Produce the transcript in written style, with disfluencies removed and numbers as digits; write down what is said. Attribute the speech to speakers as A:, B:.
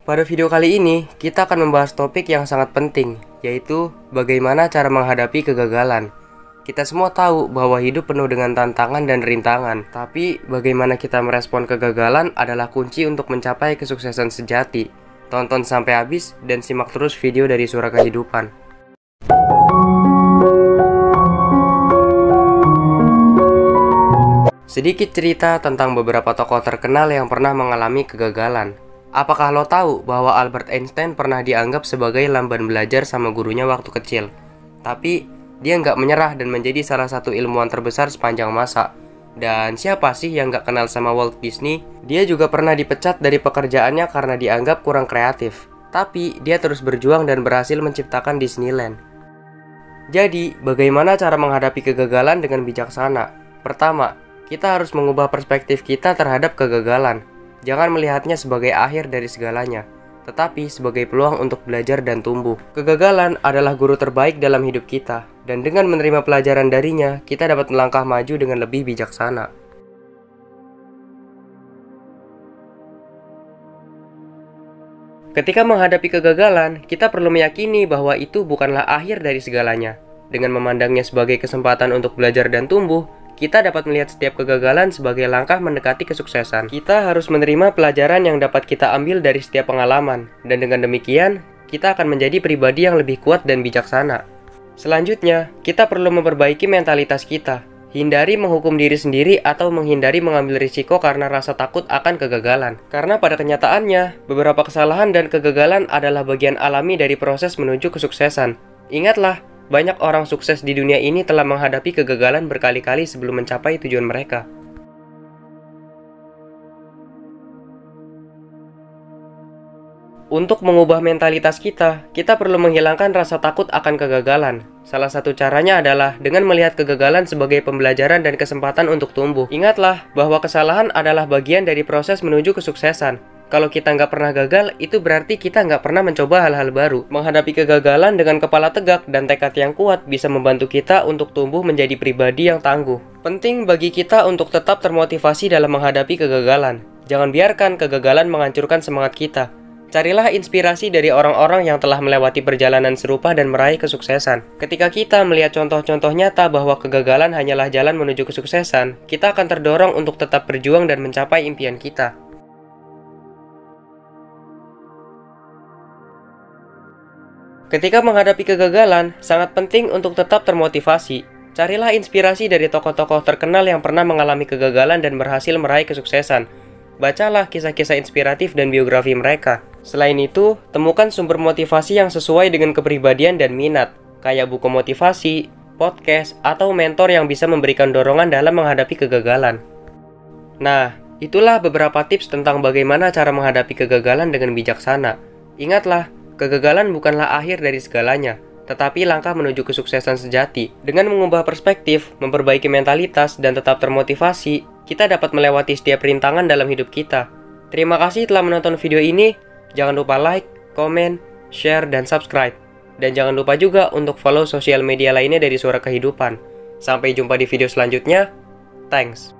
A: Pada video kali ini, kita akan membahas topik yang sangat penting, yaitu bagaimana cara menghadapi kegagalan. Kita semua tahu bahwa hidup penuh dengan tantangan dan rintangan, tapi bagaimana kita merespon kegagalan adalah kunci untuk mencapai kesuksesan sejati. Tonton sampai habis dan simak terus video dari Suara Kehidupan. Sedikit cerita tentang beberapa tokoh terkenal yang pernah mengalami kegagalan. Apakah lo tahu bahwa Albert Einstein pernah dianggap sebagai lamban belajar sama gurunya waktu kecil? Tapi, dia nggak menyerah dan menjadi salah satu ilmuwan terbesar sepanjang masa. Dan siapa sih yang nggak kenal sama Walt Disney? Dia juga pernah dipecat dari pekerjaannya karena dianggap kurang kreatif. Tapi, dia terus berjuang dan berhasil menciptakan Disneyland. Jadi, bagaimana cara menghadapi kegagalan dengan bijaksana? Pertama, kita harus mengubah perspektif kita terhadap kegagalan. Jangan melihatnya sebagai akhir dari segalanya, tetapi sebagai peluang untuk belajar dan tumbuh. Kegagalan adalah guru terbaik dalam hidup kita, dan dengan menerima pelajaran darinya, kita dapat melangkah maju dengan lebih bijaksana. Ketika menghadapi kegagalan, kita perlu meyakini bahwa itu bukanlah akhir dari segalanya. Dengan memandangnya sebagai kesempatan untuk belajar dan tumbuh, kita dapat melihat setiap kegagalan sebagai langkah mendekati kesuksesan. Kita harus menerima pelajaran yang dapat kita ambil dari setiap pengalaman, dan dengan demikian, kita akan menjadi pribadi yang lebih kuat dan bijaksana. Selanjutnya, kita perlu memperbaiki mentalitas kita. Hindari menghukum diri sendiri atau menghindari mengambil risiko karena rasa takut akan kegagalan. Karena pada kenyataannya, beberapa kesalahan dan kegagalan adalah bagian alami dari proses menuju kesuksesan. Ingatlah, banyak orang sukses di dunia ini telah menghadapi kegagalan berkali-kali sebelum mencapai tujuan mereka. Untuk mengubah mentalitas kita perlu menghilangkan rasa takut akan kegagalan. Salah satu caranya adalah dengan melihat kegagalan sebagai pembelajaran dan kesempatan untuk tumbuh. Ingatlah bahwa kesalahan adalah bagian dari proses menuju kesuksesan. Kalau kita nggak pernah gagal, itu berarti kita nggak pernah mencoba hal-hal baru. Menghadapi kegagalan dengan kepala tegak dan tekad yang kuat bisa membantu kita untuk tumbuh menjadi pribadi yang tangguh. Penting bagi kita untuk tetap termotivasi dalam menghadapi kegagalan. Jangan biarkan kegagalan menghancurkan semangat kita. Carilah inspirasi dari orang-orang yang telah melewati perjalanan serupa dan meraih kesuksesan. Ketika kita melihat contoh-contoh nyata bahwa kegagalan hanyalah jalan menuju kesuksesan, kita akan terdorong untuk tetap berjuang dan mencapai impian kita. Ketika menghadapi kegagalan, sangat penting untuk tetap termotivasi. Carilah inspirasi dari tokoh-tokoh terkenal yang pernah mengalami kegagalan dan berhasil meraih kesuksesan. Bacalah kisah-kisah inspiratif dan biografi mereka. Selain itu, temukan sumber motivasi yang sesuai dengan kepribadian dan minat, kayak buku motivasi, podcast, atau mentor yang bisa memberikan dorongan dalam menghadapi kegagalan. Nah, itulah beberapa tips tentang bagaimana cara menghadapi kegagalan dengan bijaksana. Ingatlah, kegagalan bukanlah akhir dari segalanya, tetapi langkah menuju kesuksesan sejati. Dengan mengubah perspektif, memperbaiki mentalitas, dan tetap termotivasi, kita dapat melewati setiap rintangan dalam hidup kita. Terima kasih telah menonton video ini. Jangan lupa like, komen, share, dan subscribe. Dan jangan lupa juga untuk follow sosial media lainnya dari Suara Kehidupan. Sampai jumpa di video selanjutnya. Thanks.